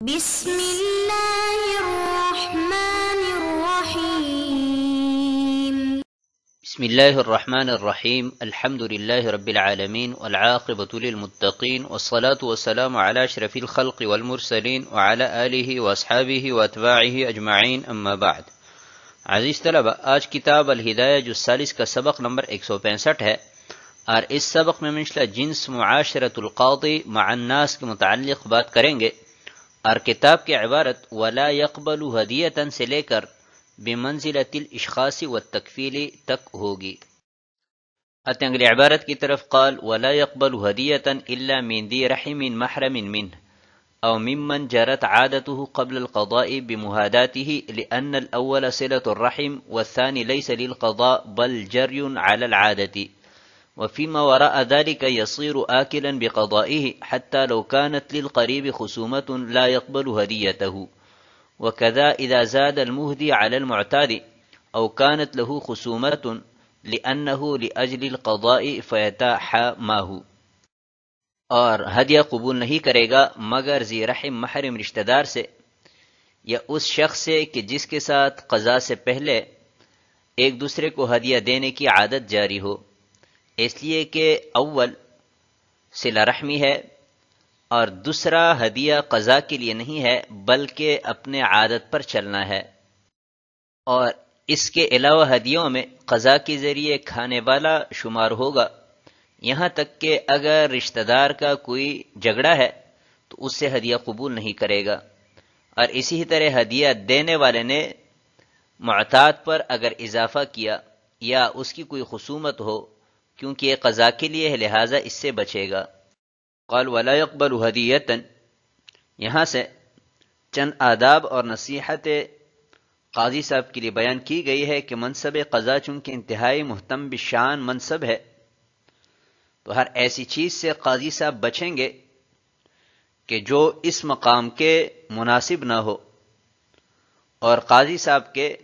بسم اللہ الرحمن الرحیم بسم اللہ الرحمن الرحیم الحمد للہ رب العالمین والعاقبۃ للمتقین والصلاة والسلام علی اشرف الخلق والمرسلین وعلی آلہ واصحابہ واتباعہ اجمعین اما بعد۔ عزیز طلبہ، آج کتاب الہدایہ جز 40 کا سبق نمبر 165 ہے، اور اس سبق میں انشاءاللہ جنس معاشرۃ القاضی مع الناس کے متعلق بات کریں گے، اور کتاب کی عبارت ولا يقبل ہدیۃ سے لے کر بمنزلۃ الاشخاص والتکفیل تک ہوگی۔ آتے ہیں اگلی عبارت کی طرف۔ قال ولا يقبل ہدیۃ الا من ذی رحم محرم منه او ممن جرت عادته قبل القضاء بمهاداته لأن الأول صلة الرحم والثاني ليس للقضاء بل جري على العادة، وفيما وراء ذلك يصير آكلا بقضائه حتى لو كانت للقريب خصومة لا يقبل هديته، وكذا إذا زاد المهدي على المعتاد أو كانت له خصومة لأنه لأجل القضاء فيتحاماه، اور ہدیہ قبول نہیں کرے گا مگر ذی رحم محرم رشتہ دار سے یا اس شخص سے کہ جس کے ساتھ قضاء سے پہلے ایک دوسرے کو ہدیہ دینے کی عادت جاری ہو، اس لیے کہ اول صلہ رحمی ہے اور دوسرا ہدیہ قضاء کے لیے نہیں ہے بلکہ اپنے عادت پر چلنا ہے، اور اس کے علاوہ ہدیوں میں قضاء کے ذریعے کھانے والا شمار ہوگا، یہاں تک کہ اگر رشتہ دار کا کوئی جھگڑا ہے تو اس سے ہدیہ قبول نہیں کرے گا، اور اسی طرح ہدیہ دینے والے نے معتاد پر اگر اضافہ کیا یا اس کی کوئی خصومت ہو کیونکہ یہ قضاء کے لیے ہے لہٰذا اس سے بچے گا۔ قال ولا يقبل ہدیۃ، یہاں سے چند آداب اور نصیحت قاضی صاحب کے لیے بیان کی گئی ہے کہ منصب قضاء چونکہ انتہائی مہتم بشان منصب ہے تو ہر ایسی چیز سے قاضی صاحب بچیں گے کہ جو اس مقام کے مناسب نہ ہو اور قاضی صاحب کے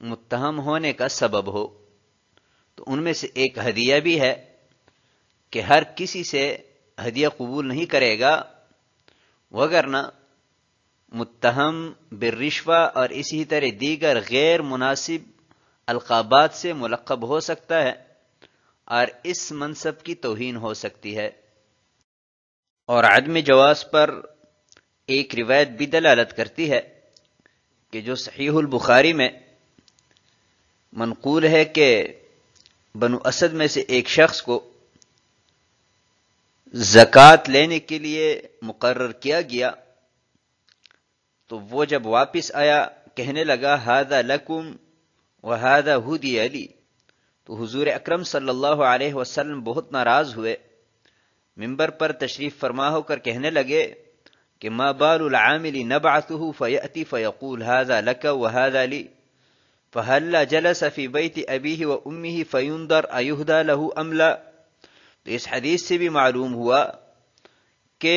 متہم ہونے کا سبب ہو، تو ان میں سے ایک ہدیہ بھی ہے کہ ہر کسی سے ہدیہ قبول نہیں کرے گا، وگرنہ متہم بالرشوہ اور اسی طرح دیگر غیر مناسب القابات سے ملقب ہو سکتا ہے اور اس منصب کی توہین ہو سکتی ہے۔ اور عدم جواز پر ایک روایت بھی دلالت کرتی ہے کہ جو صحیح البخاری میں منقول ہے کہ بنو اسد میں سے ایک شخص کو زکوٰۃ لینے کے لیے مقرر کیا گیا تو وہ جب واپس آیا کہنے لگا ھذا لکم وھذا ھدی لی، تو حضور اکرم صلی اللہ علیہ وسلم بہت ناراض ہوئے، منبر پر تشریف فرما ہو کر کہنے لگے کہ ما بال العامل نبعثه فیأتی فیقول ھذا لک وھذا لی فہلا جلس فی بیت ابیہ و امہ فینظر ایہدی لہ ام لا۔ تو اس حدیث سے بھی معلوم ہوا کہ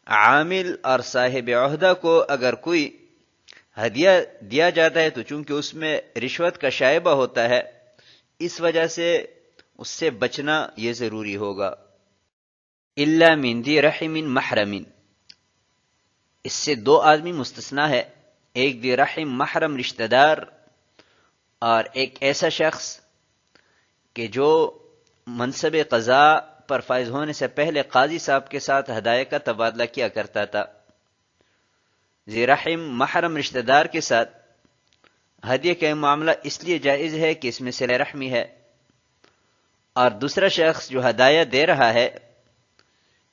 عامل اور صاحب عہدہ کو اگر کوئی ہدیہ دیا جاتا ہے تو چونکہ اس میں رشوت کا شائبہ ہوتا ہے اس وجہ سے اس سے بچنا یہ ضروری ہوگا۔ الا من ذی رحم محرم، اس سے دو آدمی مستثنا ہے، ایک ذی رحم محرم رشتہ دار اور ایک ایسا شخص کہ جو منصب قضاء پر فائز ہونے سے پہلے قاضی صاحب کے ساتھ ہدایہ کا تبادلہ کیا کرتا تھا۔ ذی رحم محرم رشتہ دار کے ساتھ ہدیہ کا معاملہ اس لیے جائز ہے کہ اس میں صلہ رحمی ہے، اور دوسرا شخص جو ہدایہ دے رہا ہے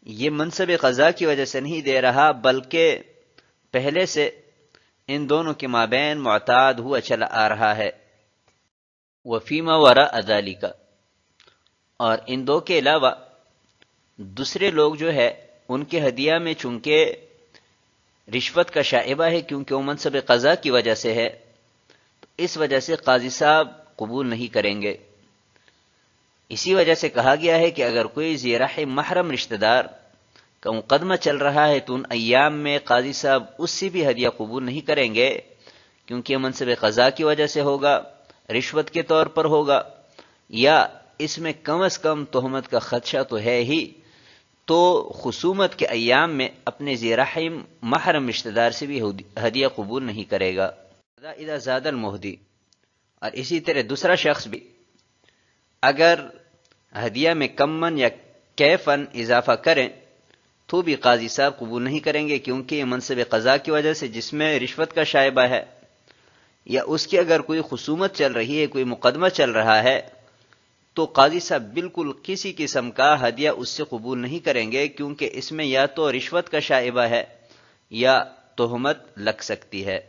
یہ منصب قضاء کی وجہ سے نہیں دے رہا بلکہ پہلے سے ان دونوں کے مابین معتاد ہوا چلا آ رہا ہے۔ وفیما وراء ذالک، اور ان دو کے علاوہ دوسرے لوگ جو ہے ان کے ہدیہ میں چونکہ رشوت کا شائبہ ہے کیونکہ وہ منصب قضاء کی وجہ سے ہے تو اس وجہ سے قاضی صاحب قبول نہیں کریں گے۔ اسی وجہ سے کہا گیا ہے کہ اگر کوئی ذی رحم محرم رشتہ دار کا مقدمہ چل رہا ہے تو ان ایام میں قاضی صاحب اس سے بھی ہدیہ قبول نہیں کریں گے کیونکہ یہ منصب قضاء کی وجہ سے ہوگا، رشوت کے طور پر ہوگا، یا اس میں کم از کم تہمت کا خدشہ تو ہے ہی، تو خصومت کے ایام میں اپنے ذی رحم محرم رشتہ دار سے بھی ہدیہ قبول نہیں کرے گا۔ اذا زاد المہدی، اور اسی طرح دوسرا شخص بھی اگر ہدیہ میں کمن یا کیفن اضافہ کریں تو بھی قاضی صاحب قبول نہیں کریں گے، کیونکہ یہ منصب قضا کی وجہ سے جس میں رشوت کا شائبہ ہے، یا اس کی اگر کوئی خصومت چل رہی ہے، کوئی مقدمہ چل رہا ہے، تو قاضی صاحب بالکل کسی قسم کا ہدیہ اس سے قبول نہیں کریں گے، کیونکہ اس میں یا تو رشوت کا شائبہ ہے یا تہمت لگ سکتی ہے۔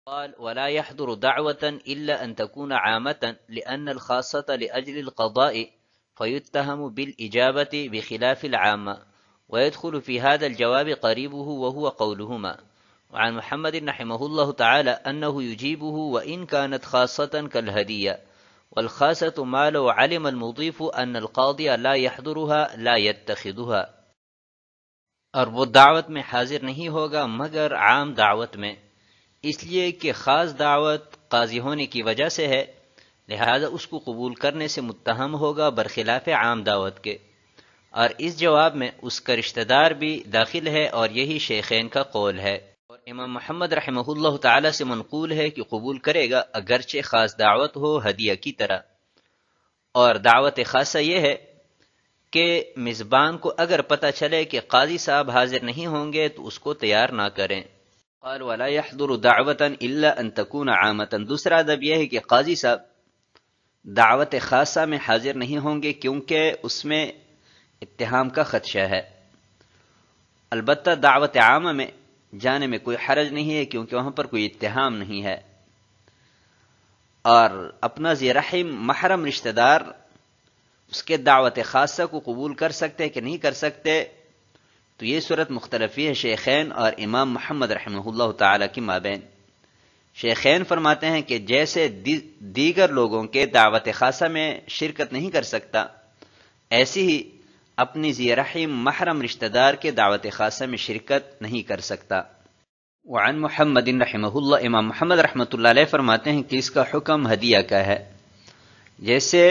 قال ولا يحضر دعوة إلا أن تكون عامة لأن الخاصة لأجل القضاء فيتهم بالإجابة بخلاف العامة، ويدخل في هذا الجواب قريبه وهو قولهما. وعن محمد رحمه الله تعالى أنه يجيبه وإن كانت خاصة كالهدية، والخاصة ما لو علم المضيف أن القاضي لا يحضرها لا يتخذها، اور وہ دعوت میں حاضر نہیں ہوگا مگر عام دعوت میں، اس لیے کہ خاص دعوت قاضی ہونے کی وجہ سے ہے، لہذا اس کو قبول کرنے سے متہم ہوگا برخلاف عام دعوت کے۔ اور اس جواب میں اس کا رشتہ دار بھی داخل ہے، اور یہی شیخین کا قول ہے، اور امام محمد رحمہ اللہ تعالی سے منقول ہے کہ قبول کرے گا اگرچہ خاص دعوت ہو ہدیہ کی طرح۔ اور دعوت خاصہ یہ ہے کہ میزبان کو اگر پتہ چلے کہ قاضی صاحب حاضر نہیں ہوں گے تو اس کو تیار نہ کریں۔ قال ولا يحضر دعوة الا ان تكون عامة، دوسرا ادب یہ ہے کہ قاضی صاحب دعوت خاصہ میں حاضر نہیں ہوں گے کیونکہ اس میں اتہام کا خدشہ ہے۔ البتہ دعوت عامہ میں جانے میں کوئی حرج نہیں ہے کیونکہ وہاں پر کوئی اتہام نہیں ہے۔ اور اپنا ذی رحم محرم رشتہ دار اس کے دعوت خاصہ کو قبول کر سکتے کہ نہیں کر سکتے، تو یہ صورت مختلفی ہے شیخین اور امام محمد رحمہ اللہ تعالی کی مابین۔ شیخین فرماتے ہیں کہ جیسے دیگر لوگوں کے دعوت خاصہ میں شرکت نہیں کر سکتا، ایسی ہی اپنی ذی رحم محرم رشتہ دار کے دعوت خاصہ میں شرکت نہیں کر سکتا۔ وعن محمد رحمہ اللہ، امام محمد رحمۃ اللہ علیہ فرماتے ہیں کہ اس کا حکم ہدیہ کا ہے، جیسے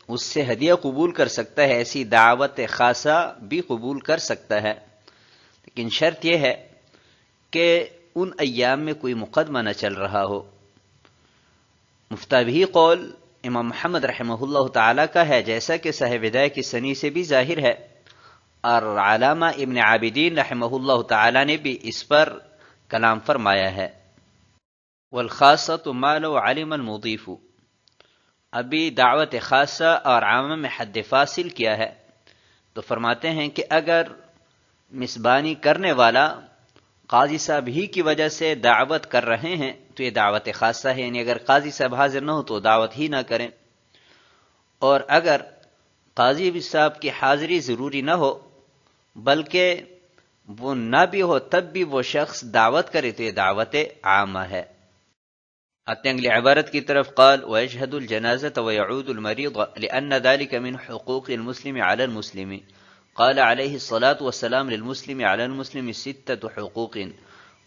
اس سے ہدیہ قبول کر سکتا ہے ایسی دعوت خاصہ بھی قبول کر سکتا ہے، لیکن شرط یہ ہے کہ ان ایام میں کوئی مقدمہ نہ چل رہا ہو۔ مفتابی قول امام محمد رحمہ اللہ تعالی کا ہے، جیسا کہ صاحب ہدایہ کی سنی سے بھی ظاہر ہے، اور علامہ ابن عابدین رحمہ اللہ تعالی نے بھی اس پر کلام فرمایا ہے۔ والخاصۃ ما لو علم المضیف، ابھی دعوت خاصہ اور عامہ میں حد فاصل کیا ہے، تو فرماتے ہیں کہ اگر میزبانی کرنے والا قاضی صاحب ہی کی وجہ سے دعوت کر رہے ہیں تو یہ دعوت خاصہ ہے، یعنی اگر قاضی صاحب حاضر نہ ہو تو دعوت ہی نہ کریں، اور اگر قاضی صاحب کی حاضری ضروری نہ ہو بلکہ وہ نہ بھی ہو تب بھی وہ شخص دعوت کرے تو یہ دعوت عامہ ہے۔ آتے ہیں اگلی عبارت کی طرف، قال ويشهد الجنازة ويعود المريض لأن ذلك من حقوق المسلم على المسلم، قال عليه الصلاة والسلام للمسلم على المسلم 6 حقوق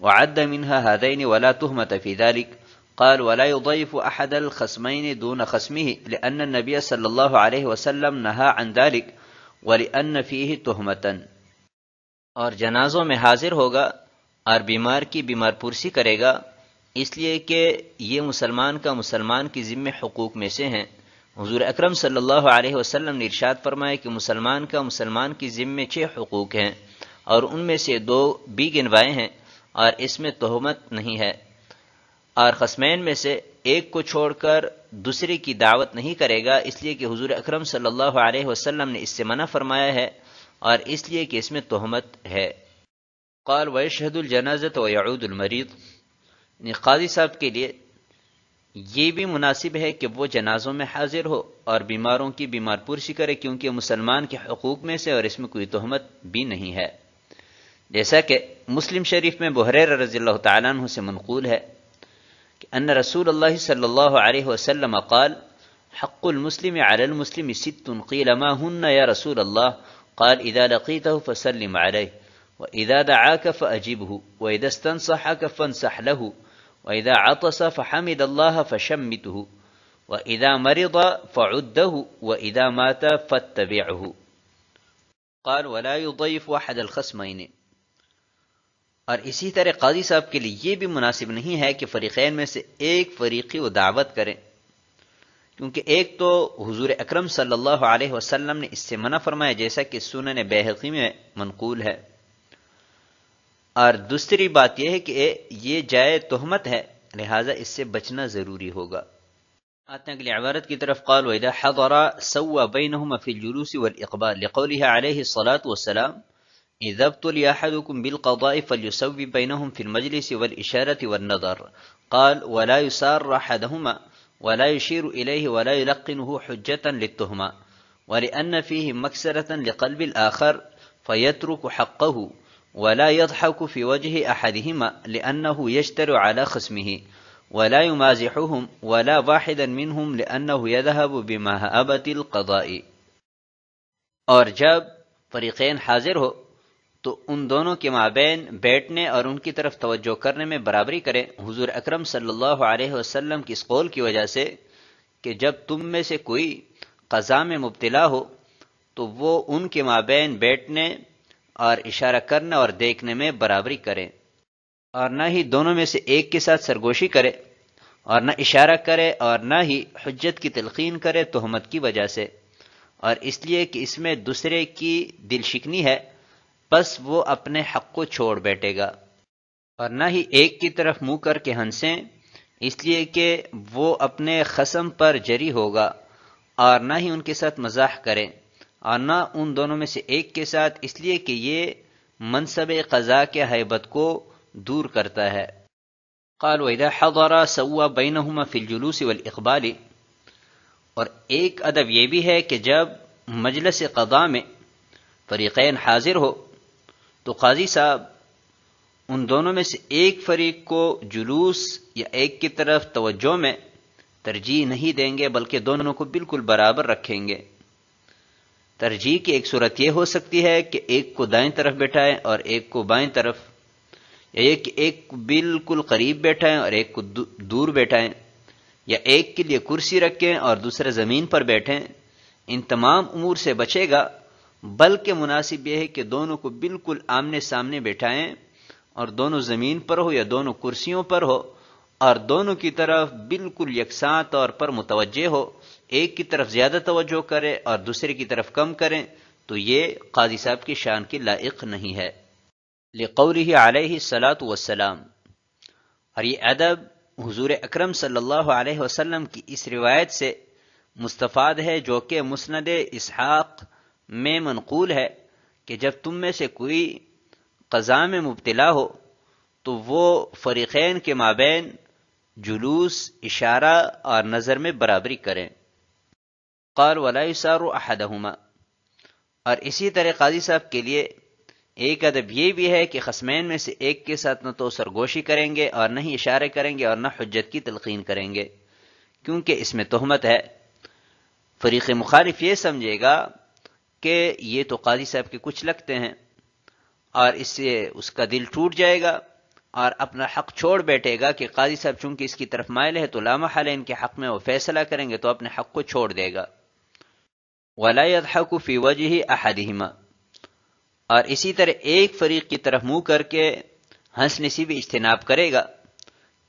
وعد منها هذين ولا تهمة في ذلك، قال ولا يضيف أحد الخصمين دون خصمه لأن النبي صلى الله عليه وسلم نهى عن ذلك ولأن فيه تهمة۔ اور جنازوں میں حاضر ہوگا اور بیمار کی بیمار پرسی کرے گا، اس لیے کہ یہ مسلمان کا مسلمان کی ذمہ حقوق میں سے ہیں۔ حضور اکرم صلی اللہ علیہ وسلم نے ارشاد فرمایا کہ مسلمان کا مسلمان کی ذمہ 6 حقوق ہیں، اور ان میں سے 2 بھی گنوائے ہیں اور اس میں تہمت نہیں ہے، اور خصمین میں سے ایک کو چھوڑ کر دوسرے کی دعوت نہیں کرے گا، اس لیے کہ حضور اکرم صلی اللہ علیہ وسلم نے اس سے منع فرمایا ہے اور اس لیے کہ اس میں تہمت ہے۔ قال ويشهد الجنازة ويعود المريض، یعنی قاضی صاحب کے لیے یہ بھی مناسب ہے کہ وہ جنازوں میں حاضر ہو اور بیماروں کی بیمار پرسی کرے، کیونکہ مسلمان کے حقوق میں سے اور اس میں کوئی تہمت بھی نہیں ہے، جیسا کہ مسلم شریف میں ابو ہریرہ رضی اللہ تعالیٰ عنہ سے منقول ہے کہ ان رسول اللہ صلی اللہ علیہ وسلم قال حق المسلم على المسلم 6 قیل ما هن یا رسول اللہ قال اذا لقيته فسلم عليه واذا دعاك فاجبه واذا استنصحك فانصح له واذا عطس فحمد الله فشمته واذا مرض فعده واذا مات فاتبعه۔ قال ولا يضيف احد الخصمين، اور اسی طرح قاضی صاحب کے لیے یہ بھی مناسب نہیں ہے کہ فریقین میں سے ایک فریقی وہ دعوت کریں، کیونکہ ایک تو حضور اکرم صلی اللہ علیہ وسلم نے اس سے منع فرمایا جیسا کہ سنن بیہقی میں منقول ہے، اور دوسری بات یہ ہے کہ یہ جائے تہمت ہے، لہذا اس سے بچنا ضروری ہوگا۔ آتے ہیں اگلی عبارت کی طرف، قال وَإِذَا حَضَرَ سَوَّى بَيْنَهُمَا فِي الْجُلُوسِ وَالْإِقْبَالِ لِقَوْلِهِ عَلَيْهِ الصَّلَاةُ وَالسَّلَامُ إِذَا ابْتُلِيَ أَحَدُكُمْ بِالْقَضَاءِ فَلْيُسَوِّ بَيْنَهُمْ فِي الْمَجْلِسِ وَالْإِشَارَةِ وَالنَّظَرِ قال وَلَا يُسَارَّ أَحَدَهُمَا وَلَا يُشِيرُ إِلَيْهِ وَلَا يُلَقِّنُهُ حُجَّةً لِلتُّهْمَةِ وَلِأَنَّ فِيهِ مَكْسَرَةً لِقَلْبِ الْآخَرِ فَيَتْرُكُ حَقَّهُ وَلَا يَضْحَكُ فِي وَجْهِ أَحَدِهِمَا لِأَنَّهُ يَجْتَرُ عَلَى خِصْمِهِ ولا يمازحهم ولا واحدا منهم لأنه يذهب بمهابة القضاء۔ اور جب فریقین حاضر ہو تو ان دونوں کے مابین بیٹھنے اور ان کی طرف توجہ کرنے میں برابری کریں، حضور اکرم صلی اللہ علیہ وسلم کی اس قول کی وجہ سے کہ جب تم میں سے کوئی قضاء میں مبتلا ہو تو وہ ان کے مابین بیٹھنے اور اشارہ کرنے اور دیکھنے میں برابری کریں، اور نہ ہی دونوں میں سے ایک کے ساتھ سرگوشی کرے، اور نہ اشارہ کرے اور نہ ہی حجت کی تلقین کرے تہمت کی وجہ سے، اور اس لیے کہ اس میں دوسرے کی دل شکنی ہے، بس وہ اپنے حق کو چھوڑ بیٹھے گا، اور نہ ہی ایک کی طرف منہ کر کے ہنسیں اس لیے کہ وہ اپنے خصم پر جری ہوگا، اور نہ ہی ان کے ساتھ مزاح کریں، اور نہ ان دونوں میں سے ایک کے ساتھ، اس لیے کہ یہ منصب قضاء کے ہیبت کو دور کرتا ہے۔ قال وَإِذَا حَضَرَ سَوَّى بَيْنَهُمَا فِي الْجُلُوسِ وَالْإِقْبَالِ، اور ایک ادب یہ بھی ہے کہ جب مجلس قضاء میں فریقین حاضر ہو تو قاضی صاحب ان دونوں میں سے ایک فریق کو جلوس یا ایک کی طرف توجہ میں ترجیح نہیں دیں گے، بلکہ دونوں کو بالکل برابر رکھیں گے۔ ترجیح کی ایک صورت یہ ہو سکتی ہے کہ ایک کو دائیں طرف بٹھائیں اور ایک کو بائیں طرف، یا ایک کو بالکل قریب بیٹھائیں اور ایک کو دور بیٹھائیں، یا ایک کے لیے کرسی رکھیں اور دوسرے زمین پر بیٹھیں۔ ان تمام امور سے بچے گا، بلکہ مناسب یہ ہے کہ دونوں کو بالکل آمنے سامنے بیٹھائیں، اور دونوں زمین پر ہو یا دونوں کرسیوں پر ہو، اور دونوں کی طرف بالکل یکساں طور پر متوجہ ہو، ایک کی طرف زیادہ توجہ کرے اور دوسرے کی طرف کم کریں، تو یہ قاضی صاحب کی شان کے لائق نہیں ہے۔ لقوله علیہ الصلاۃ والسلام، اور یہ ادب حضور اکرم صلی اللہ علیہ وسلم کی اس روایت سے مستفاد ہے جو کہ مسند اسحاق میں منقول ہے کہ جب تم میں سے کوئی قضاء میں مبتلا ہو تو وہ فریقین کے مابین جلوس، اشارہ اور نظر میں برابری کریں۔ قال ولا يسار احدهما، اور اسی طرح قاضی صاحب کے لیے ایک ادب یہ بھی ہے کہ خصمین میں سے ایک کے ساتھ نہ تو سرگوشی کریں گے اور نہ ہی اشارے کریں گے اور نہ حجت کی تلقین کریں گے، کیونکہ اس میں تہمت ہے۔ فریق مخالف یہ سمجھے گا کہ یہ تو قاضی صاحب کے کچھ لگتے ہیں، اور اس سے اس کا دل ٹوٹ جائے گا اور اپنا حق چھوڑ بیٹھے گا کہ قاضی صاحب چونکہ اس کی طرف مائل ہے تو لا محالہ ان کے حق میں وہ فیصلہ کریں گے، تو اپنے حق کو چھوڑ دے گا۔ ولا يضحك في وجه احدهما، اور اسی طرح ایک فریق کی طرف منہ کر کے ہنسنے سے بھی اجتناب کرے گا،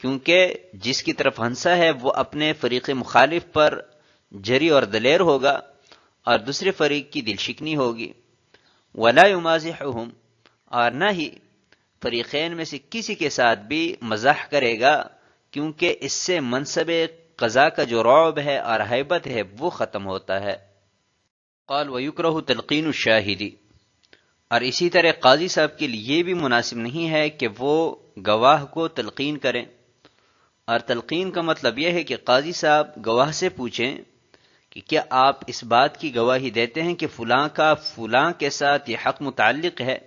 کیونکہ جس کی طرف ہنسا ہے وہ اپنے فریق مخالف پر جری اور دلیر ہوگا اور دوسرے فریق کی دل شکنی ہوگی۔ ولا يمازحهم، اور نہ ہی فریقین میں سے کسی کے ساتھ بھی مزاح کرے گا، کیونکہ اس سے منصب قضاء کا جو رعب ہے اور ہیبت ہے وہ ختم ہوتا ہے۔ قال ويكره تلقين الشاهد، اور اسی طرح قاضی صاحب کے لیے یہ بھی مناسب نہیں ہے کہ وہ گواہ کو تلقین کریں، اور تلقین کا مطلب یہ ہے کہ قاضی صاحب گواہ سے پوچھیں کہ کیا آپ اس بات کی گواہی دیتے ہیں کہ فلاں کا فلاں کے ساتھ یہ حق متعلق ہے،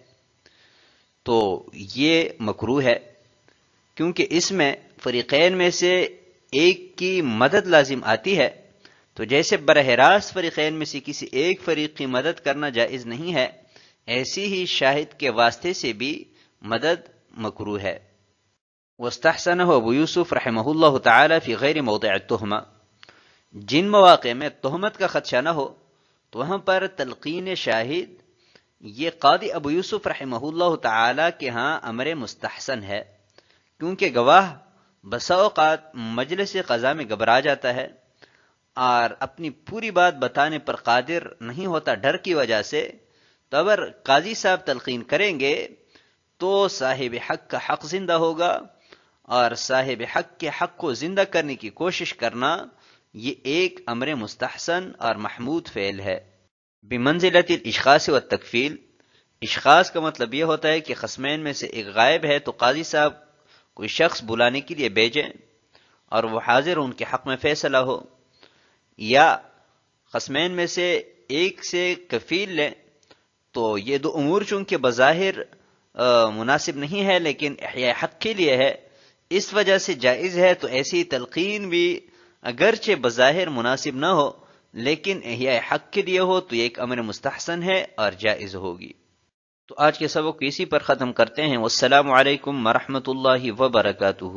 تو یہ مکروہ ہے، کیونکہ اس میں فریقین میں سے ایک کی مدد لازم آتی ہے، تو جیسے براہ راست فریقین میں سے کسی ایک فریق کی مدد کرنا جائز نہیں ہے، ایسی ہی شاہد کے واسطے سے بھی مدد مکروہ ہے۔ واستحسنه ابو یوسف رحمہ اللہ تعالی فی غیر موضع التہمہ، جن مواقع میں تہمت کا خدشہ نہ ہو تو وہاں پر تلقین شاہد یہ قاضی ابو یوسف رحمہ اللہ تعالی کے ہاں امر مستحسن ہے، کیونکہ گواہ بسا اوقات مجلس قضا میں گھبرا جاتا ہے اور اپنی پوری بات بتانے پر قادر نہیں ہوتا ڈر کی وجہ سے، تو اگر قاضی صاحب تلقین کریں گے تو صاحب حق کا حق زندہ ہوگا، اور صاحب حق کے حق کو زندہ کرنے کی کوشش کرنا یہ ایک امر مستحسن اور محمود فعل ہے۔ بمنزلۃ الاشخاص والتکفیل، اشخاص کا مطلب یہ ہوتا ہے کہ خصمین میں سے ایک غائب ہے تو قاضی صاحب کوئی شخص بلانے کے لیے بھیجیں اور وہ حاضر ان کے حق میں فیصلہ ہو، یا خصمین میں سے ایک سے کفیل لیں، تو یہ دو امور چونکہ بظاہر مناسب نہیں ہے لیکن احیاء حق کے لیے ہے، اس وجہ سے جائز ہے، تو ایسی تلقین بھی اگرچہ بظاہر مناسب نہ ہو لیکن احیاء حق کے لیے ہو تو یہ ایک امر مستحسن ہے اور جائز ہوگی۔ تو آج کے سبق کو اسی پر ختم کرتے ہیں۔ والسلام علیکم ورحمۃ اللہ وبرکاتہ۔